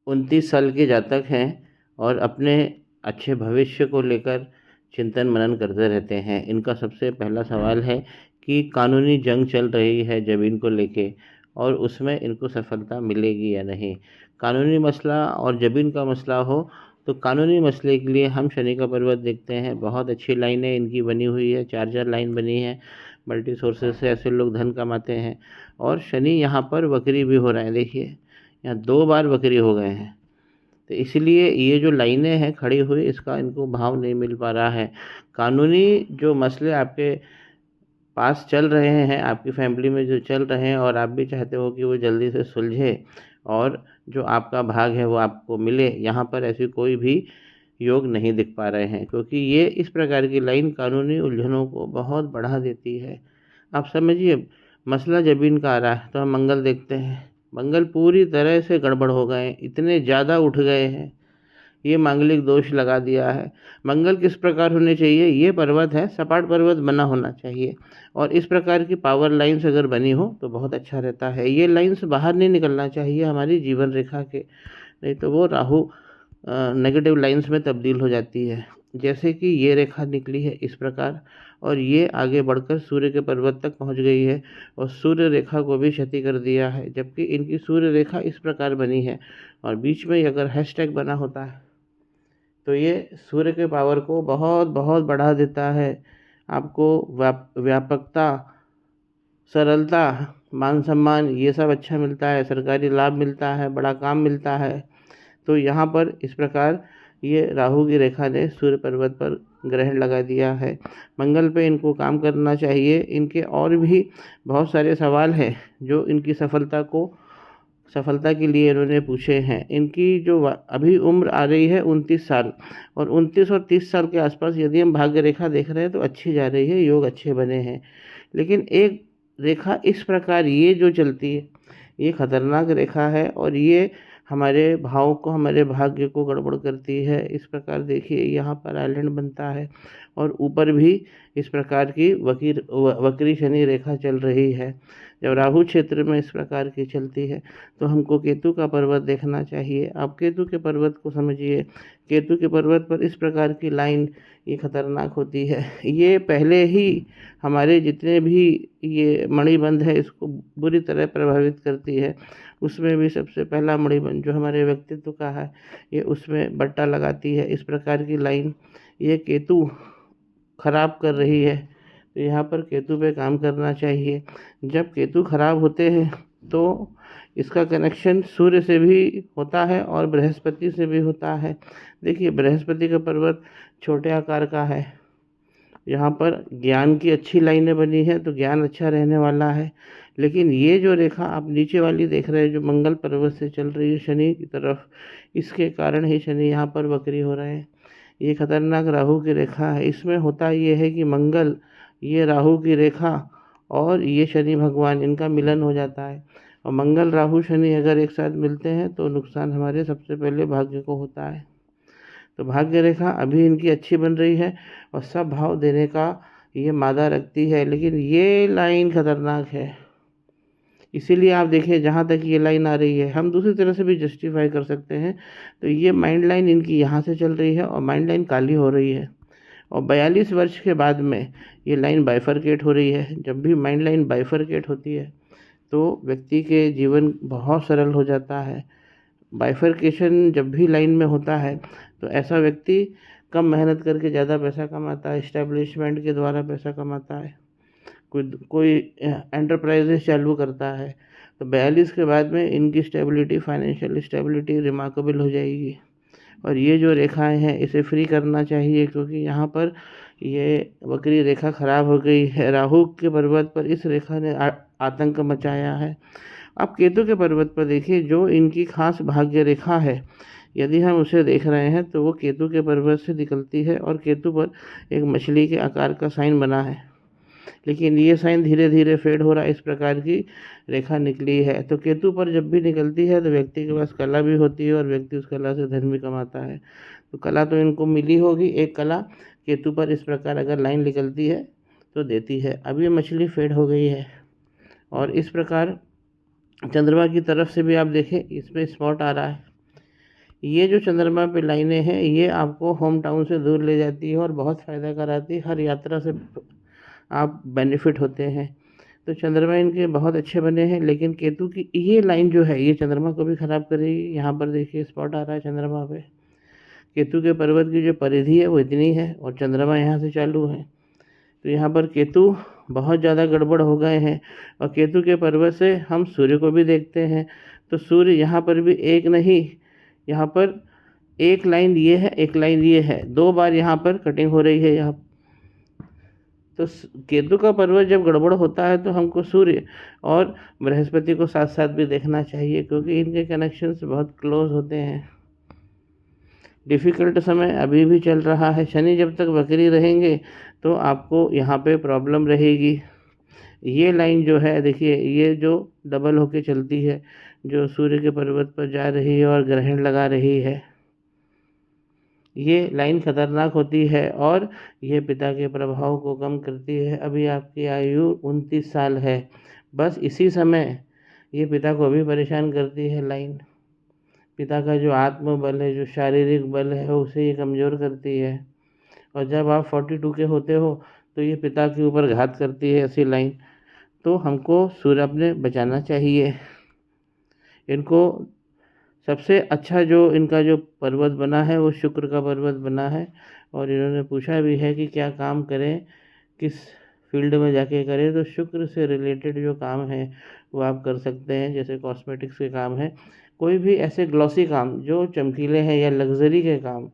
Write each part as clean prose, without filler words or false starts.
29 साल के जातक हैं और अपने अच्छे भविष्य को लेकर चिंतन मनन करते रहते हैं। इनका सबसे पहला सवाल है कि कानूनी जंग चल रही है ज़मीन को लेके और उसमें इनको सफलता मिलेगी या नहीं। कानूनी मसला और ज़मीन का मसला हो तो कानूनी मसले के लिए हम शनि का पर्वत देखते हैं। बहुत अच्छी लाइनें इनकी बनी हुई है, 4 लाइन बनी है। मल्टी सोर्सेज से ऐसे लोग धन कमाते हैं और शनि यहाँ पर वक्री भी हो रहे हैं। देखिए यहाँ 2 बार वक्री हो गए हैं, तो इसलिए ये जो लाइनें हैं खड़ी हुई, इसका इनको भाव नहीं मिल पा रहा है। कानूनी जो मसले आपके पास चल रहे हैं, आपकी फैमिली में जो चल रहे हैं और आप भी चाहते हो कि वो जल्दी से सुलझे और जो आपका भाग है वो आपको मिले, यहाँ पर ऐसी कोई भी योग नहीं दिख पा रहे हैं, क्योंकि ये इस प्रकार की लाइन कानूनी उलझनों को बहुत बढ़ा देती है। आप समझिए, मसला ज़मीन का आ रहा है तो हम मंगल देखते हैं। मंगल पूरी तरह से गड़बड़ हो गए, इतने ज़्यादा उठ गए हैं, ये मांगलिक दोष लगा दिया है। मंगल किस प्रकार होने चाहिए, ये पर्वत है, सपाट पर्वत बना होना चाहिए और इस प्रकार की पावर लाइन्स अगर बनी हो तो बहुत अच्छा रहता है। ये लाइन्स बाहर नहीं निकलना चाहिए हमारी जीवन रेखा के, नहीं तो वो राहु नेगेटिव लाइन्स में तब्दील हो जाती है। जैसे कि ये रेखा निकली है इस प्रकार और ये आगे बढ़कर सूर्य के पर्वत तक पहुंच गई है और सूर्य रेखा को भी क्षति कर दिया है, जबकि इनकी सूर्य रेखा इस प्रकार बनी है और बीच में अगर हैशटैग बना होता है तो ये सूर्य के पावर को बहुत बहुत बढ़ा देता है। आपको व्यापकता, सरलता, मान सम्मान ये सब अच्छा मिलता है, सरकारी लाभ मिलता है, बड़ा काम मिलता है। तो यहाँ पर इस प्रकार ये राहु की रेखा ने सूर्य पर्वत पर ग्रहण लगा दिया है। मंगल पे इनको काम करना चाहिए। इनके और भी बहुत सारे सवाल हैं जो इनकी सफलता के लिए इन्होंने पूछे हैं। इनकी जो अभी उम्र आ रही है 29 साल और 29 और 30 साल के आसपास यदि हम भाग्य रेखा देख रहे हैं तो अच्छी जा रही है, योग अच्छे बने हैं। लेकिन एक रेखा इस प्रकार ये जो चलती है ये खतरनाक रेखा है और ये हमारे भाव को, हमारे भाग्य को गड़बड़ करती है। इस प्रकार देखिए यहाँ पर आइलैंड बनता है और ऊपर भी इस प्रकार की वक्री शनि रेखा चल रही है। जब राहु क्षेत्र में इस प्रकार की चलती है तो हमको केतु का पर्वत देखना चाहिए। आप केतु के पर्वत को समझिए। केतु के पर्वत पर इस प्रकार की लाइन ये खतरनाक होती है। ये पहले ही हमारे जितने भी ये मणिबंध है इसको बुरी तरह प्रभावित करती है। उसमें भी सबसे पहला मणिबंध जो हमारे व्यक्तित्व का है ये उसमें बट्टा लगाती है। इस प्रकार की लाइन ये केतु खराब कर रही है, तो यहाँ पर केतु पे काम करना चाहिए। जब केतु खराब होते हैं तो इसका कनेक्शन सूर्य से भी होता है और बृहस्पति से भी होता है। देखिए बृहस्पति का पर्वत छोटे आकार का है, यहाँ पर ज्ञान की अच्छी लाइनें बनी है तो ज्ञान अच्छा रहने वाला है। लेकिन ये जो रेखा आप नीचे वाली देख रहे हैं जो मंगल पर्वत से चल रही है शनि की तरफ, इसके कारण ही शनि यहाँ पर वक्री हो रहे हैं। ये खतरनाक राहु की रेखा है। इसमें होता ये है कि मंगल, ये राहु की रेखा और ये शनि भगवान, इनका मिलन हो जाता है और मंगल राहु शनि अगर एक साथ मिलते हैं तो नुकसान हमारे सबसे पहले भाग्य को होता है। तो भाग्य रेखा अभी इनकी अच्छी बन रही है और सब भाव देने का ये मादा रखती है, लेकिन ये लाइन खतरनाक है। इसीलिए आप देखिए जहाँ तक ये लाइन आ रही है हम दूसरी तरह से भी जस्टिफाई कर सकते हैं। तो ये माइंड लाइन इनकी यहाँ से चल रही है और माइंड लाइन काली हो रही है और 42 वर्ष के बाद में ये लाइन बाइफरकेट हो रही है। जब भी माइंड लाइन बाइफरकेट होती है तो व्यक्ति के जीवन बहुत सरल हो जाता है। बाइफरकेशन जब भी लाइन में होता है तो ऐसा व्यक्ति कम मेहनत करके ज़्यादा पैसा कमाता है, इस्टेब्लिशमेंट के द्वारा पैसा कमाता है, कोई एंटरप्राइजेस चालू करता है। तो 42 के बाद में इनकी स्टेबिलिटी, फाइनेंशियल स्टेबिलिटी रिमार्केबल हो जाएगी। और ये जो रेखाएं हैं इसे फ्री करना चाहिए, क्योंकि यहाँ पर ये वक्री रेखा खराब हो गई है। राहु के पर्वत पर इस रेखा ने आतंक मचाया है। अब केतु के पर्वत पर देखिए जो इनकी खास भाग्य रेखा है, यदि हम उसे देख रहे हैं तो वो केतु के पर्वत से निकलती है और केतु पर एक मछली के आकार का साइन बना है। लेकिन ये साइन धीरे धीरे फेड हो रहा है। इस प्रकार की रेखा निकली है। तो केतु पर जब भी निकलती है तो व्यक्ति के पास कला भी होती है और व्यक्ति उस कला से धन भी कमाता है। तो कला तो इनको मिली होगी। एक कला केतु पर इस प्रकार अगर लाइन निकलती है तो देती है। अब ये मछली फेड हो गई है और इस प्रकार चंद्रमा की तरफ से भी आप देखें इसमें स्पॉट आ रहा है। ये जो चंद्रमा पे लाइनें हैं ये आपको होम टाउन से दूर ले जाती है और बहुत फ़ायदा कराती है, हर यात्रा से आप बेनिफिट होते हैं। तो चंद्रमा इनके बहुत अच्छे बने हैं, लेकिन केतु की ये लाइन जो है ये चंद्रमा को भी ख़राब करेगी। यहाँ पर देखिए स्पॉट आ रहा है चंद्रमा पे। केतु के पर्वत की जो परिधि है वो इतनी है और चंद्रमा यहाँ से चालू है, तो यहाँ पर केतु बहुत ज़्यादा गड़बड़ हो गए हैं। और केतु के पर्वत से हम सूर्य को भी देखते हैं, तो सूर्य यहाँ पर भी एक नहीं, यहाँ पर एक लाइन ये है, एक लाइन ये है, दो बार यहाँ पर कटिंग हो रही है यहाँ। तो केतु का पर्वत जब गड़बड़ होता है तो हमको सूर्य और बृहस्पति को साथ साथ भी देखना चाहिए, क्योंकि इनके कनेक्शंस बहुत क्लोज होते हैं। डिफ़िकल्ट समय अभी भी चल रहा है, शनि जब तक वक्री रहेंगे तो आपको यहाँ पे प्रॉब्लम रहेगी। ये लाइन जो है देखिए, ये जो डबल होके चलती है, जो सूर्य के पर्वत पर जा रही है और ग्रहण लगा रही है, ये लाइन खतरनाक होती है और ये पिता के प्रभाव को कम करती है। अभी आपकी आयु 29 साल है, बस इसी समय ये पिता को भी परेशान करती है लाइन। पिता का जो आत्मबल है, जो शारीरिक बल है, उसे ये कमज़ोर करती है। और जब आप 42 के होते हो तो ये पिता के ऊपर घात करती है ऐसी लाइन। तो हमको सूर्य अपने बचाना चाहिए। इनको सबसे अच्छा जो इनका जो पर्वत बना है वो शुक्र का पर्वत बना है। और इन्होंने पूछा भी है कि क्या काम करें, किस फील्ड में जाके करें, तो शुक्र से रिलेटेड जो काम है वो आप कर सकते हैं। जैसे कॉस्मेटिक्स के काम है, कोई भी ऐसे ग्लॉसी काम जो चमकीले हैं, या लग्जरी के काम,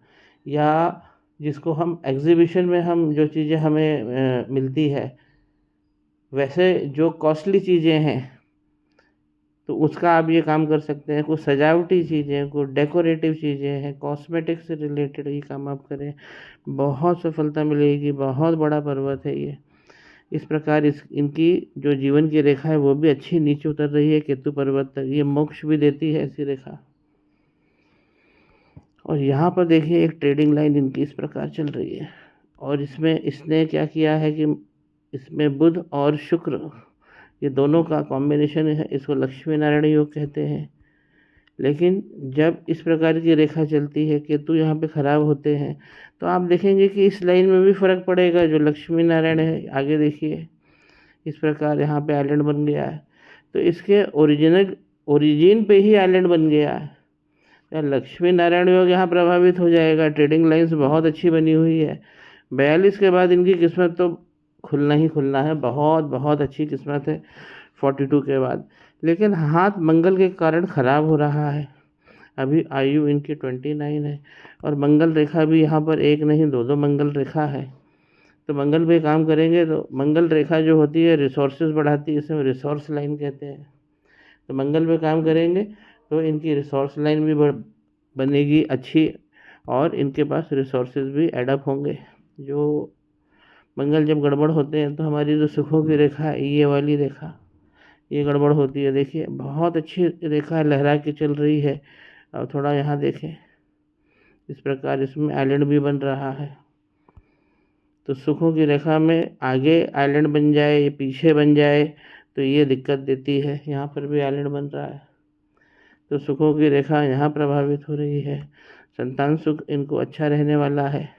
या जिसको हम एग्जीबिशन में हम जो चीज़ें हमें मिलती है, वैसे जो कॉस्टली चीज़ें हैं तो उसका आप ये काम कर सकते हैं। कुछ सजावटी चीज़ें, कुछ डेकोरेटिव चीज़ें हैं, कॉस्मेटिक्स से रिलेटेड ये काम आप करें, बहुत सफलता मिलेगी। बहुत बड़ा पर्वत है ये। इस प्रकार इनकी जो जीवन की रेखा है वो भी अच्छी नीचे उतर रही है केतु पर्वत तक, ये मोक्ष भी देती है ऐसी रेखा। और यहाँ पर देखिए एक ट्रेडिंग लाइन इनकी इस प्रकार चल रही है। और इसमें इसने क्या किया है कि इसमें बुध और शुक्र ये दोनों का कॉम्बिनेशन है, इसको लक्ष्मी नारायण योग कहते हैं। लेकिन जब इस प्रकार की रेखा चलती है, केतु यहाँ पे खराब होते हैं, तो आप देखेंगे कि इस लाइन में भी फर्क पड़ेगा। जो लक्ष्मी नारायण है, आगे देखिए इस प्रकार यहाँ पे आइलैंड बन गया है, तो इसके ओरिजिन पे ही आइलैंड बन गया है। तो लक्ष्मी नारायण योग यहाँ प्रभावित हो जाएगा। ट्रेडिंग लाइन्स बहुत अच्छी बनी हुई है। 42 के बाद इनकी किस्मत तो खुलना ही खुलना है, बहुत बहुत अच्छी किस्मत है 42 के बाद। लेकिन हाथ मंगल के कारण ख़राब हो रहा है। अभी आयु इनकी 29 है और मंगल रेखा भी यहाँ पर एक नहीं दो मंगल रेखा है। तो मंगल पे काम करेंगे तो मंगल रेखा जो होती है रिसोर्सेज बढ़ाती है, इसे रिसोर्स लाइन कहते हैं। तो मंगल पे काम करेंगे तो इनकी रिसोर्स लाइन भी बनेगी अच्छी, और इनके पास रिसोर्सेज भी एडअप होंगे। जो मंगल जब गड़बड़ होते हैं तो हमारी जो सुखों की रेखा है, ये वाली रेखा, ये गड़बड़ होती है। देखिए बहुत अच्छी रेखा लहरा के चल रही है। अब थोड़ा यहाँ देखें, इस प्रकार इसमें आइलैंड भी बन रहा है। तो सुखों की रेखा में आगे आइलैंड बन जाए, ये पीछे बन जाए तो ये दिक्कत देती है। यहाँ पर भी आइलैंड बन रहा है, तो सुखों की रेखा यहाँ प्रभावित हो रही है। संतान सुख इनको अच्छा रहने वाला है,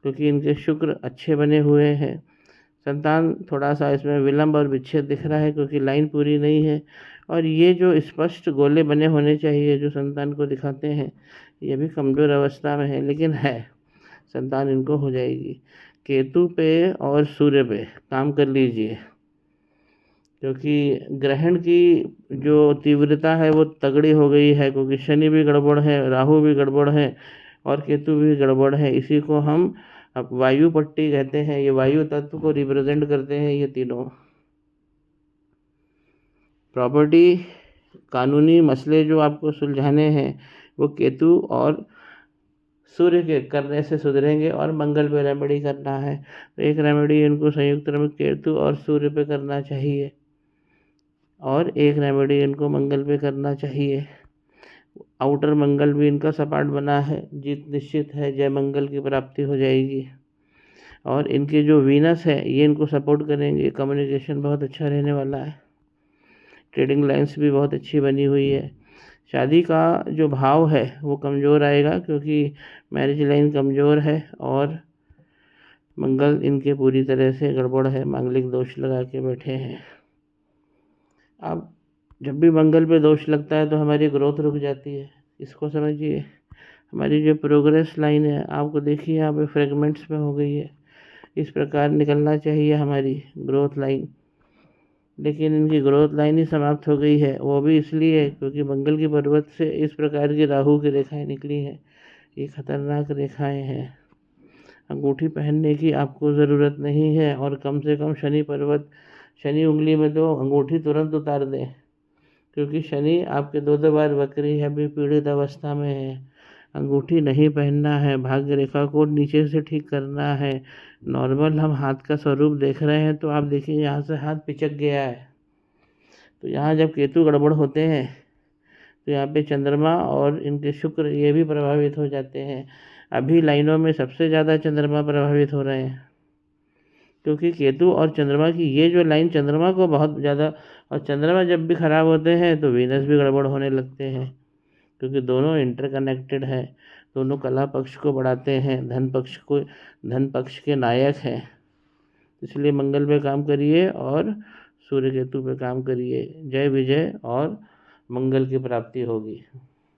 क्योंकि इनके शुक्र अच्छे बने हुए हैं। संतान थोड़ा सा इसमें विलंब और विच्छेद दिख रहा है, क्योंकि लाइन पूरी नहीं है। और ये जो स्पष्ट गोले बने होने चाहिए जो संतान को दिखाते हैं, ये भी कमज़ोर अवस्था में है, लेकिन है, संतान इनको हो जाएगी। केतु पे और सूर्य पे काम कर लीजिए, क्योंकि ग्रहण की जो तीव्रता है वो तगड़ी हो गई है, क्योंकि शनि भी गड़बड़ है, राहु भी गड़बड़ है और केतु भी गड़बड़ है। इसी को हम अब वायु पट्टी कहते हैं। ये वायु तत्व को रिप्रेजेंट करते हैं ये तीनों। प्रॉपर्टी कानूनी मसले जो आपको सुलझाने हैं वो केतु और सूर्य के करने से सुधरेंगे, और मंगल पे रेमेडी करना है तो एक रेमेडी इनको संयुक्त में केतु और सूर्य पे करना चाहिए, और एक रेमेडी इनको मंगल पे करना चाहिए। आउटर मंगल भी इनका सपाट बना है, जीत निश्चित है, जय मंगल की प्राप्ति हो जाएगी। और इनके जो वीनस है ये इनको सपोर्ट करेंगे, कम्युनिकेशन बहुत अच्छा रहने वाला है। ट्रेडिंग लाइंस भी बहुत अच्छी बनी हुई है। शादी का जो भाव है वो कमज़ोर आएगा, क्योंकि मैरिज लाइन कमज़ोर है और मंगल इनके पूरी तरह से गड़बड़ है, मांगलिक दोष लगा के बैठे हैं। अब जब भी मंगल पे दोष लगता है तो हमारी ग्रोथ रुक जाती है, इसको समझिए। हमारी जो प्रोग्रेस लाइन है, आपको देखिए यहाँ पे फ्रेगमेंट्स में हो गई है। इस प्रकार निकलना चाहिए हमारी ग्रोथ लाइन, लेकिन इनकी ग्रोथ लाइन ही समाप्त हो गई है। वो भी इसलिए क्योंकि मंगल की पर्वत से इस प्रकार की राहु की रेखाएं निकली हैं। ये खतरनाक रेखाएं हैं। अंगूठी पहनने की आपको ज़रूरत नहीं है, और कम से कम शनि पर्वत, शनि उंगली में तो अंगूठी तुरंत उतार दें, क्योंकि शनि आपके दो बार वक्री है, अभी पीड़ित अवस्था में है। अंगूठी नहीं पहनना है, भाग्य रेखा को नीचे से ठीक करना है। नॉर्मल हम हाथ का स्वरूप देख रहे हैं, तो आप देखिए यहाँ से हाथ पिचक गया है। तो यहाँ जब केतु गड़बड़ होते हैं तो यहाँ पे चंद्रमा और इनके शुक्र ये भी प्रभावित हो जाते हैं। अभी लाइनों में सबसे ज़्यादा चंद्रमा प्रभावित हो रहे हैं, क्योंकि केतु और चंद्रमा की ये जो लाइन चंद्रमा को बहुत ज़्यादा, और चंद्रमा जब भी खराब होते हैं तो वीनस भी गड़बड़ होने लगते हैं, क्योंकि दोनों इंटरकनेक्टेड है। दोनों कला पक्ष को बढ़ाते हैं, धन पक्ष के नायक हैं। इसलिए मंगल पे काम करिए और सूर्य केतु पे काम करिए। जय विजय और मंगल की प्राप्ति होगी।